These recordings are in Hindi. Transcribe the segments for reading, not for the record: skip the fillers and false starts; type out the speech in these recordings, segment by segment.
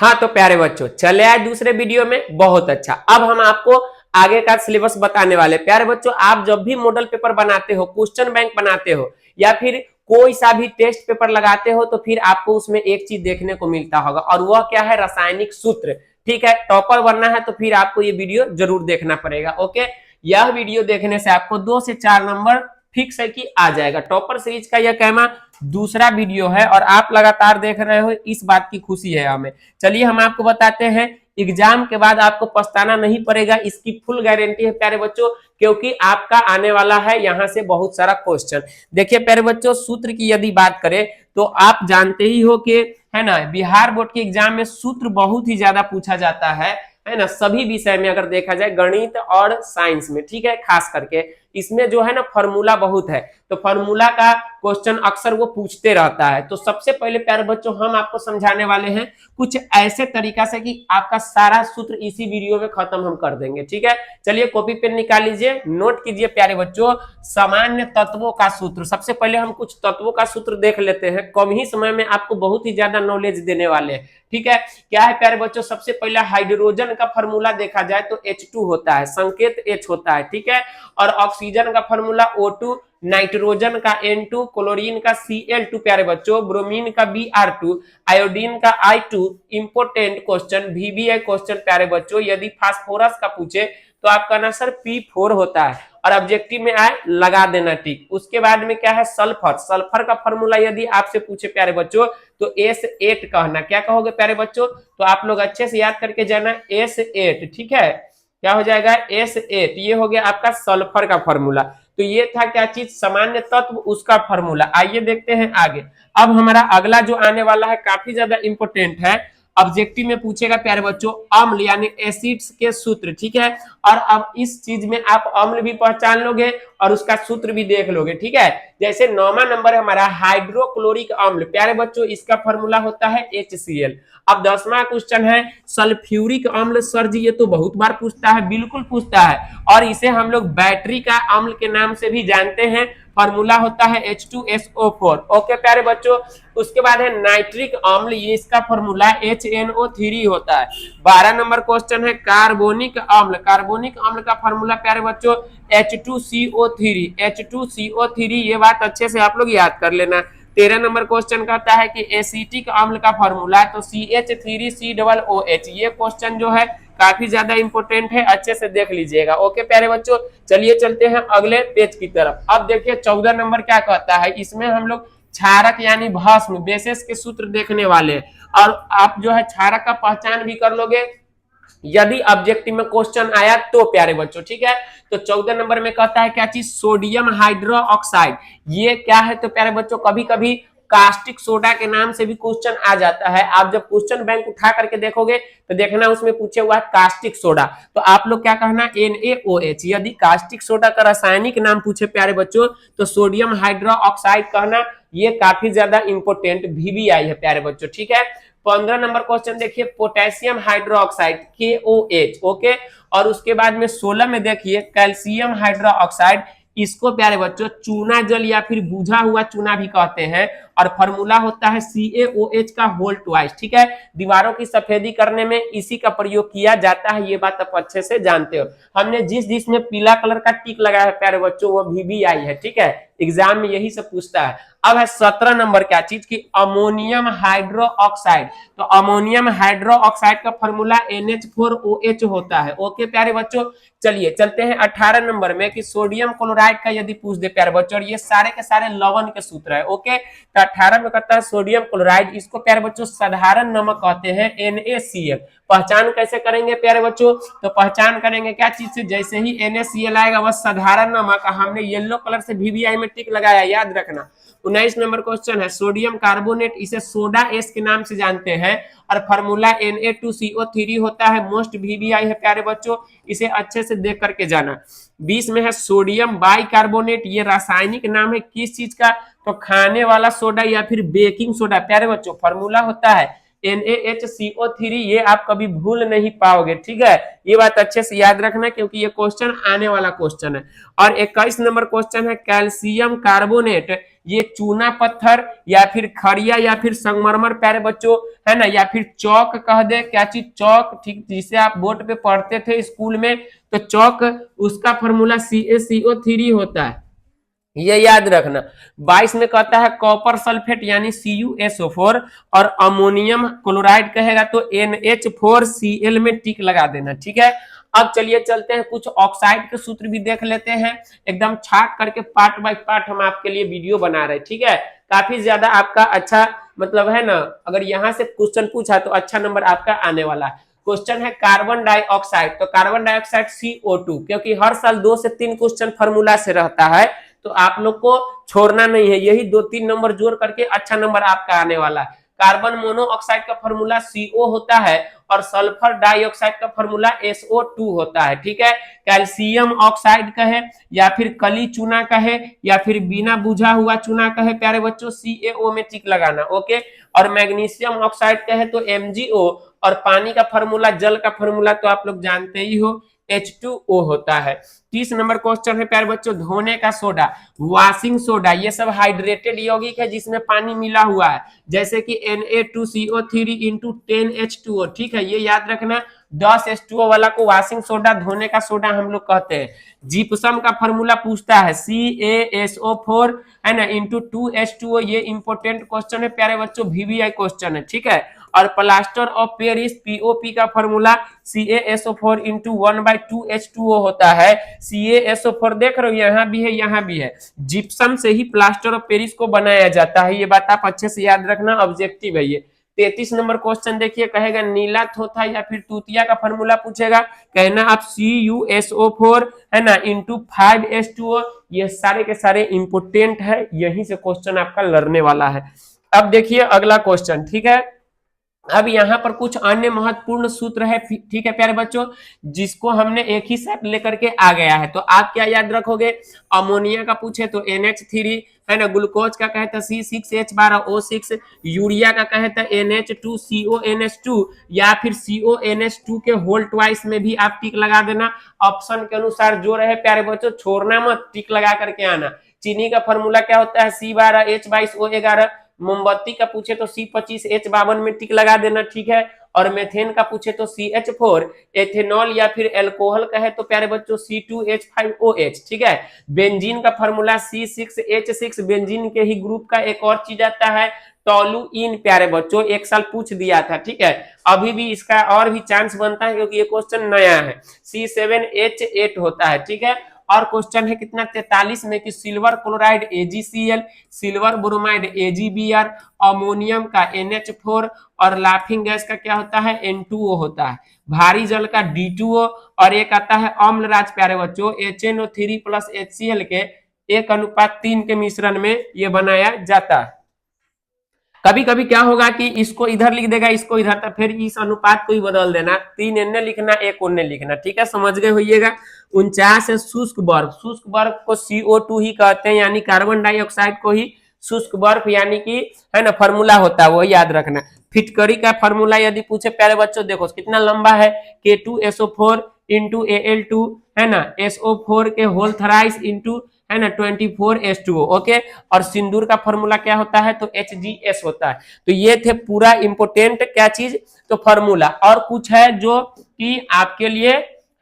हाँ तो प्यारे बच्चों चले आए दूसरे वीडियो में, बहुत अच्छा। अब हम आपको आगे का सिलेबस बताने वाले। प्यारे बच्चों, आप जब भी मॉडल पेपर बनाते हो, क्वेश्चन बैंक बनाते हो या फिर कोई सा भी टेस्ट पेपर लगाते हो, तो फिर आपको उसमें एक चीज देखने को मिलता होगा, और वह क्या है? रासायनिक सूत्र। ठीक है, टॉपर बनना है तो फिर आपको ये वीडियो जरूर देखना पड़ेगा। ओके, यह वीडियो देखने से आपको 2 से 4 नंबर फिक्स है कि आ जाएगा। टॉपर सीरीज का यह कहना दूसरा वीडियो है और आप लगातार देख रहे हो, इस बात की खुशी है हमें। चलिए हम आपको बताते हैं, एग्जाम के बाद आपको पछताना नहीं पड़ेगा, इसकी फुल गारंटी है प्यारे बच्चों, क्योंकि आपका आने वाला है यहां से बहुत सारा क्वेश्चन। देखिए प्यारे बच्चों, सूत्र की यदि बात करें तो आप जानते ही हो कि है ना, बिहार बोर्ड के एग्जाम में सूत्र बहुत ही ज्यादा पूछा जाता है ना, सभी विषय में अगर देखा जाए, गणित और साइंस में। ठीक है, खास करके इसमें जो है ना फॉर्मूला बहुत है, तो फॉर्मूला का क्वेश्चन अक्सर वो पूछते रहता है। तो सबसे पहले प्यारे बच्चों हम आपको समझाने वाले हैं कुछ ऐसे तरीका से कि आपका सारा सूत्र इसी वीडियो में खत्म हम कर देंगे। ठीक है, चलिए कॉपी पेन निकाल लीजिए, नोट कीजिए प्यारे बच्चों। सामान्य तत्वों का सूत्र, सबसे पहले हम कुछ तत्वों का सूत्र देख लेते हैं, कम ही समय में आपको बहुत ही ज्यादा नॉलेज देने वाले हैं। ठीक है, क्या है प्यारे बच्चों? सबसे पहले हाइड्रोजन का फॉर्मूला देखा जाए तो H2 होता है, संकेत H होता है। ठीक है, और ऑक्सीजन का फॉर्मूला O2, नाइट्रोजन का N2, क्लोरीन का Cl2 प्यारे बच्चों, ब्रोमीन का Br2, आयोडीन का I2। Important question, VBI question प्यारे बच्चों, यदि फास्फोरस का पूछे तो आपका ना सर P4 होता है, और ऑब्जेक्टिव में आए लगा देना टिक। उसके बाद में क्या है? सल्फर। सल्फर का फॉर्मूला यदि आपसे पूछे प्यारे बच्चों तो S8 कहना। क्या कहोगे प्यारे बच्चों? तो आप लोग अच्छे से याद करके जाना, S8। ठीक है, क्या हो जाएगा? S8। ये हो गया आपका सल्फर का फॉर्मूला। तो ये था क्या चीज? सामान्य तत्व, उसका फॉर्मूला। आइए देखते हैं आगे। अब हमारा अगला जो आने वाला है काफी ज्यादा इंपॉर्टेंट है, ऑब्जेक्टिव में पूछेगा प्यारे बच्चों अम्ल यानी एसिड्स के सूत्र। ठीक है, और अब इस चीज में आप अम्ल भी पहचान लोगे और उसका सूत्र भी देख लोगे। ठीक है, जैसे 9वां नंबर है हमारा हाइड्रोक्लोरिक अम्ल प्यारे बच्चों, इसका फॉर्मूला होता है HCl। अब 10वां क्वेश्चन है सल्फ्यूरिक अम्ल। सर जी ये तो बहुत बार पूछता है, बिल्कुल पूछता है, और इसे हम लोग बैटरी का अम्ल के नाम से भी जानते हैं। फॉर्मूला होता है H2SO4। ओके प्यारे बच्चों, उसके बाद है नाइट्रिक अम्ल, ये इसका फॉर्मूला HNO3 होता है। 12 नंबर क्वेश्चन है कार्बोनिक अम्ल। कार्बोनिक अम्ल का फॉर्मूला प्यारे बच्चों H2CO3। H2CO3, ये बात अच्छे से आप लोग याद कर लेना। 13 नंबर क्वेश्चन कहता है कि एसिटिक अम्ल का फॉर्मूला है तो CH3COOH। ये क्वेश्चन जो है काफी ज्यादा इंपोर्टेंट है, अच्छे से देख लीजिएगा। ओके प्यारे बच्चों, चलिए चलते हैं अगले पेज की तरफ। अब देखिए 14 नंबर क्या कहता है, इसमें हम लोग क्षारक यानी भस्म बेसिस के सूत्र देखने वाले हैं, और आप जो है क्षारक का पहचान भी कर लोगे यदि ऑब्जेक्टिव में क्वेश्चन आया तो प्यारे बच्चों। ठीक है, तो 14 नंबर में कहता है क्या चीज? Sodium hydroxide. ये क्या है तो प्यारे बच्चों, कभी कभी कास्टिक सोडा के नाम से भी क्वेश्चन आ जाता है। आप जब क्वेश्चन बैंक उठा करके देखोगे तो देखना उसमें पूछे हुआ है कास्टिक सोडा, तो आप लोग क्या कहना? NaOH। यदि कास्टिक सोडा का रासायनिक नाम पूछे प्यारे बच्चों तो सोडियम हाइड्रोक्साइड कहना। ये काफी ज्यादा इंपोर्टेंट VBI है प्यारे बच्चों। ठीक है, 15 नंबर क्वेश्चन देखिए पोटेशियम हाइड्रोक्साइड KOH। ओके, और उसके बाद में 16 में देखिए कैल्शियम हाइड्रोक्साइड, इसको प्यारे बच्चों चूना जल या फिर बुझा हुआ चूना भी कहते हैं, और फॉर्मूला होता है CaOH का होल ट्वाइस। ठीक है, दीवारों की सफेदी करने में इसी का प्रयोग किया जाता है, ये बात आप अच्छे से जानते हो। हमने जिस जिसमें पीला कलर का टिक लगाया है प्यारे बच्चों वो VBI है। ठीक है, एग्जाम में यही सब पूछता है। अब है 17 नंबर क्या चीज की? Ammonium hydroxide. तो अमोनियम हाइड्रोक्साइड का फॉर्मूला NH4OH होता है। ओके प्यारे बच्चों, चलिए चलते हैं 18 नंबर में कि सोडियम क्लोराइड का यदि पूछ दे प्यारे बच्चों, और ये सारे के सारे लवण के सूत्र है। ओके, तो 18 में कहता है सोडियम क्लोराइड, इसको प्यारे बच्चों साधारण नमक कहते हैं NaCl। पहचान कैसे करेंगे प्यारे बच्चों? तो पहचान करेंगे क्या चीज से? जैसे ही NaCl आएगा बस साधारण नमक, हमने येलो कलर से VBI में टिक लगाया, याद रखना। 19 नंबर क्वेश्चन है सोडियम कार्बोनेट, इसे सोडा एस के नाम से जानते हैं, और फॉर्मूला Na2CO3 होता है। मोस्ट VBI है प्यारे बच्चों, इसे अच्छे से देख करके जाना। 20 में है सोडियम बाइकार्बोनेट, ये रासायनिक नाम है किस चीज का? तो खाने वाला सोडा या फिर बेकिंग सोडा प्यारे बच्चों। फॉर्मूला होता है NaHCO3, ये आप कभी भूल नहीं पाओगे, ठीक है। ये बात अच्छे से याद रखना क्योंकि ये क्वेश्चन आने वाला क्वेश्चन है। और 21 नंबर क्वेश्चन है कैल्शियम कार्बोनेट, ये चूना पत्थर या फिर खड़िया या फिर संगमरमर, प्यारे बच्चों, है ना, या फिर चौक कह दे, क्या चीज, चौक, ठीक, जिसे आप बोर्ड पे पढ़ते थे स्कूल में, तो चौक, उसका फॉर्मूला CaCO3 होता है, ये याद रखना। 22 में कहता है कॉपर सल्फेट यानी CuSO4, और अमोनियम क्लोराइड कहेगा तो NH4Cl में टिक लगा देना, ठीक है। अब चलिए चलते हैं, कुछ ऑक्साइड के सूत्र भी देख लेते हैं, एकदम छाट करके पार्ट बाय पार्ट हम आपके लिए वीडियो बना रहे हैं, ठीक है। काफी ज्यादा आपका अच्छा मतलब है ना, अगर यहाँ से क्वेश्चन पूछा तो अच्छा नंबर आपका आने वाला है। क्वेश्चन है कार्बन डाइऑक्साइड, तो कार्बन डाइऑक्साइड CO2, क्योंकि हर साल 2 से 3 क्वेश्चन फॉर्मूला से रहता है, तो आप लोग को छोड़ना नहीं है, यही 2-3 नंबर जोड़ करके अच्छा नंबर आपका आने वाला है। कार्बन मोनोऑक्साइड का फॉर्मूला CO होता है और सल्फर डाइऑक्साइड का फॉर्मूला SO2 होता है, ठीक है। कैल्शियम ऑक्साइड कहे या फिर कली चूना कहे या फिर बिना बुझा हुआ चूना कहे, प्यारे बच्चों, CaO में टिक लगाना, ओके। और मैग्नीशियम ऑक्साइड कहे तो MgO, और पानी का फॉर्मूला, जल का फॉर्मूला तो आप लोग जानते ही हो, H2O होता है। 30 नंबर क्वेश्चन है प्यारे बच्चों धोने का सोडा, वॉशिंग सोडा, ये सब हाइड्रेटेड यौगिक है जिसमें पानी मिला हुआ है, जैसे कि Na2CO3 इंटू 10H2O, ठीक है, ये याद रखना। 10 H2O वाला को वॉशिंग सोडा, धोने का सोडा हम लोग कहते हैं। जिप्सम का फॉर्मूला पूछता है CaSO4, है ना, इंटू 2H2O, ये इंपोर्टेंट क्वेश्चन है प्यारे बच्चों, VVI क्वेश्चन है, ठीक है। और प्लास्टर ऑफ पेरिस POP का फॉर्मूला CaSO4 इंटू 1/2H2O होता है। CaSO4 देख रहे हो, यहाँ भी है, यहाँ भी है। जिप्सम से ही प्लास्टर ऑफ पेरिस को बनाया जाता है, ये बात आप अच्छे से याद रखना, ऑब्जेक्टिव है ये। 33 नंबर क्वेश्चन देखिए, कहेगा नीला थोथा या फिर तूतिया का फॉर्मूला पूछेगा, कहना आप CuSO4, है ना, इंटू 5H2O, ये सारे के सारे इंपोर्टेंट है, यहीं से क्वेश्चन आपका लड़ने वाला है। अब देखिए अगला क्वेश्चन, ठीक है। अब यहाँ पर कुछ अन्य महत्वपूर्ण सूत्र है, ठीक है प्यारे बच्चों, जिसको हमने एक ही साथ लेकर के आ गया है, तो आप क्या याद रखोगे। अमोनिया का पूछे तो NH3, है ना, ग्लूकोज का कहे तो C6H12O6, यूरिया का कहे तो NH2CONH2, या फिर CONH2 के होल ट्वाइस में भी आप टिक लगा देना, ऑप्शन के अनुसार जो रहे प्यारे बच्चों, छोड़ना मत, टिक लगा करके आना। चीनी का फॉर्मूला क्या होता है, C12H22O11, मोमबत्ती का पूछे तो C25H52 में टिक लगा देना, ठीक है। और मेथेन का पूछे तो CH4, एथेनॉल या फिर एल्कोहल कहे तो प्यारे बच्चों C2H5OH, ठीक है। बेंजीन का फॉर्मूला C6H6, बेंजीन के ही ग्रुप का एक और चीज आता है टोलुइन, प्यारे बच्चों, एक साल पूछ दिया था, ठीक है। अभी भी इसका और भी चांस बनता है क्योंकि ये क्वेश्चन नया है। C7H8 होता है, ठीक है। और क्वेश्चन है कितना 43 में कि silver chloride AgCl, silver bromide AgBr, ammonium का NH4, और लाफिंग गैस का क्या होता है N2O होता है, भारी जल का D2O, और एक आता है अम्लराज प्यारे बच्चों HNO3 प्लस HCl के 1:3 के मिश्रण में ये बनाया जाता है। कभी कभी क्या होगा कि इसको इधर लिख देगा, इसको इधर, तो फिर इस अनुपात को ही बदल देना, 3 एन्ने लिखना, 1 ओन्ने लिखना, ठीक है, समझ गए होइएगा। 49 है शुष्क बर्फ, शुष्क बर्फ को CO2 ही कहते हैं, यानी कार्बन डाइऑक्साइड को ही शुष्क बर्फ यानी कि, है ना, फॉर्मूला होता है, वो याद रखना। फिटकरी का फॉर्मूला यदि पूछे प्यारे बच्चों, देखो कितना लंबा है, K2SO4 इंटू Al2, है ना, SO4 के होल थराइस इंटू, है ना, 24H2O, ओके। और सिंदूर का फॉर्मूला क्या होता है, तो HGS होता है। तो ये थे पूरा इंपोर्टेंट क्या चीज, तो फॉर्मूला। और कुछ है जो कि आपके लिए,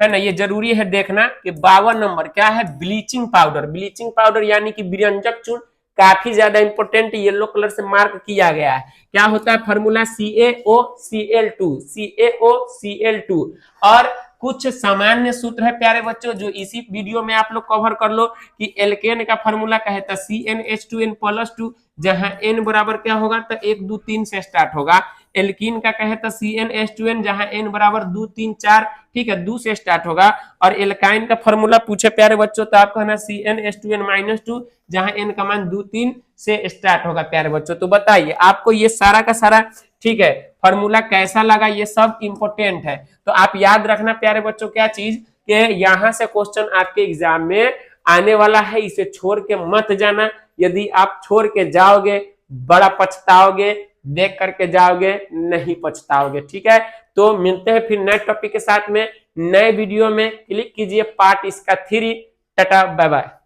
है ना, ये जरूरी है देखना कि 52 नंबर क्या है, ब्लीचिंग पाउडर। ब्लीचिंग पाउडर यानी कि विरंजक चूर्ण, काफी ज्यादा इंपोर्टेंट, येलो कलर से मार्क किया गया है। क्या होता है फॉर्मूला, CaOCl2, CaOCl2। और कुछ सामान्य सूत्र है प्यारे बच्चों जो इसी वीडियो में आप लोग कवर कर लो, कि एल्केन का फॉर्मूला कहे तो CnH2n+2, जहां n बराबर क्या होगा, तो 1 2 3 से स्टार्ट होगा। एल्कीन का कहे तो CnH2n, जहां n बराबर 2 3 4, ठीक है, 2 से स्टार्ट होगा। और एल्काइन का फॉर्मूला पूछे प्यारे बच्चों तो आप कहना CnH2n-2, जहां n का मान 2 3 से स्टार्ट होगा प्यारे बच्चों। तो बताइए आपको ये सारा का सारा, ठीक है, फॉर्मूला कैसा लगा, ये सब इंपोर्टेंट है। तो आप याद रखना प्यारे बच्चों क्या चीज, कि यहां से क्वेश्चन आपके एग्जाम में आने वाला है, इसे छोड़ के मत जाना। यदि आप छोड़ के जाओगे बड़ा पछताओगे, देख करके जाओगे, नहीं पछताओगे। ठीक है, तो मिलते हैं फिर नए टॉपिक के साथ में, नए वीडियो में। क्लिक कीजिए पार्ट इसका 3। Tata bye bye.